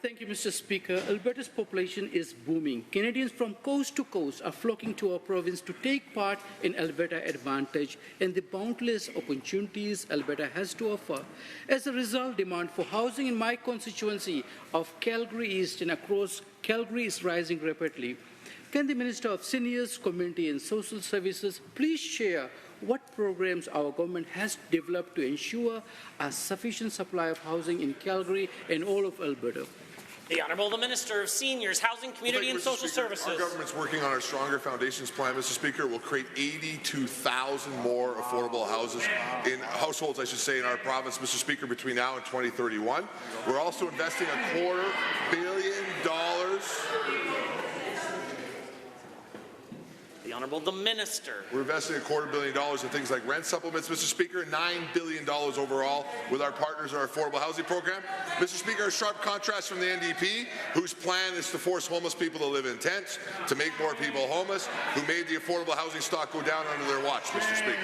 Thank you, Mr. Speaker. Alberta's population is booming. Canadians from coast to coast are flocking to our province to take part in Alberta Advantage and the boundless opportunities Alberta has to offer. As a result, demand for housing in my constituency of Calgary East and across Calgary is rising rapidly. Can the Minister of Seniors, Community and Social Services please share what programs our government has developed to ensure a sufficient supply of housing in Calgary and all of Alberta? The Honourable the Minister of Seniors, Housing, Community and Social Services. Our government's working on our Stronger Foundations plan, Mr. Speaker. We'll create 82,000 more affordable houses in households, I should say, in our province, Mr. Speaker, between now and 2031. We're also investing $250 million. The Honourable the Minister. We're investing $250 million in things like rent supplements, Mr. Speaker, $9 billion overall with our partners in our affordable housing program. Mr. Speaker, a sharp contrast from the NDP, whose plan is to force homeless people to live in tents, to make more people homeless, who made the affordable housing stock go down under their watch, Mr. Speaker.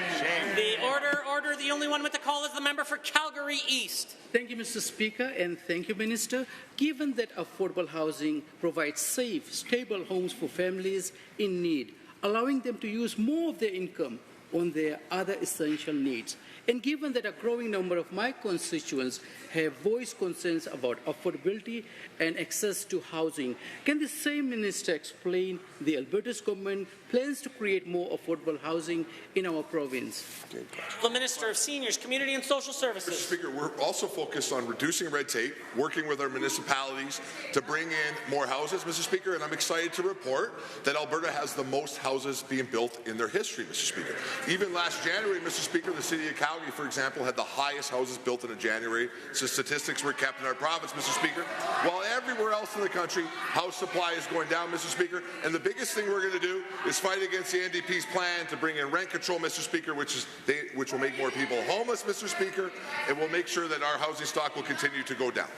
The order. The only one with the call is the member for Calgary East. Thank you, Mr. Speaker, and thank you, Minister. Given that affordable housing provides safe, stable homes for families in need, allowing them to use more of their income on their other essential needs. And given that a growing number of my constituents have voiced concerns about affordability and access to housing, can the same minister explain the Alberta's government plans to create more affordable housing in our province? The Minister of Seniors, Community and Social Services. Mr. Speaker, we're also focused on reducing red tape, working with our municipalities to bring in more houses, Mr. Speaker, and I'm excited to report that Alberta has the most houses being built in their history, Mr. Speaker. Even last January, Mr. Speaker, the City of Calgary, for example, had the highest houses built in a January since statistics were kept in our province, Mr. Speaker. While everywhere else in the country, house supply is going down, Mr. Speaker, and the biggest thing we're going to do is fight against the NDP's plan to bring in rent control, Mr. Speaker, which will make more people homeless, Mr. Speaker, and will make sure that our housing stock will continue to go down.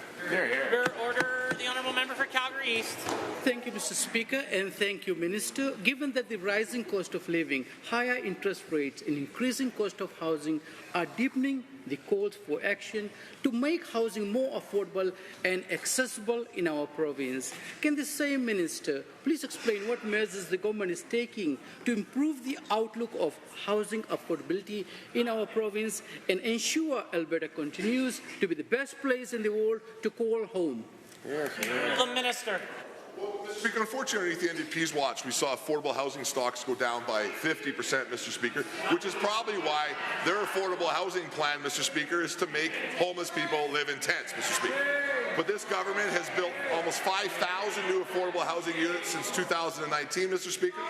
Order. The Honourable Member for Calgary East. Thank you, Mr. Speaker, and thank you, Minister. Given that the rising cost of living, higher interest rates, and increasing cost of housing are deepening the calls for action to make housing more affordable and accessible in our province, can the same minister please explain what measures the government is taking to improve the outlook of housing affordability in our province and ensure Alberta continues to be the best place in the world to call home? The Minister. Well, Mr. Speaker, unfortunately, the NDP's watch, we saw affordable housing stocks go down by 50%, Mr. Speaker, which is probably why their affordable housing plan, Mr. Speaker, is to make homeless people live in tents, Mr. Speaker. But this government has built almost 5,000 new affordable housing units since 2019, Mr. Speaker.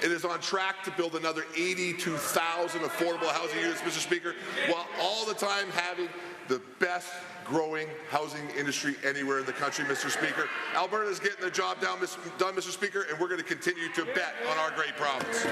It is on track to build another 82,000 affordable housing units, Mr. Speaker, while all the time having the best growing housing industry anywhere in the country, Mr. Speaker. Alberta is getting the job done, Mr. Speaker, and we're going to continue to bet on our great province.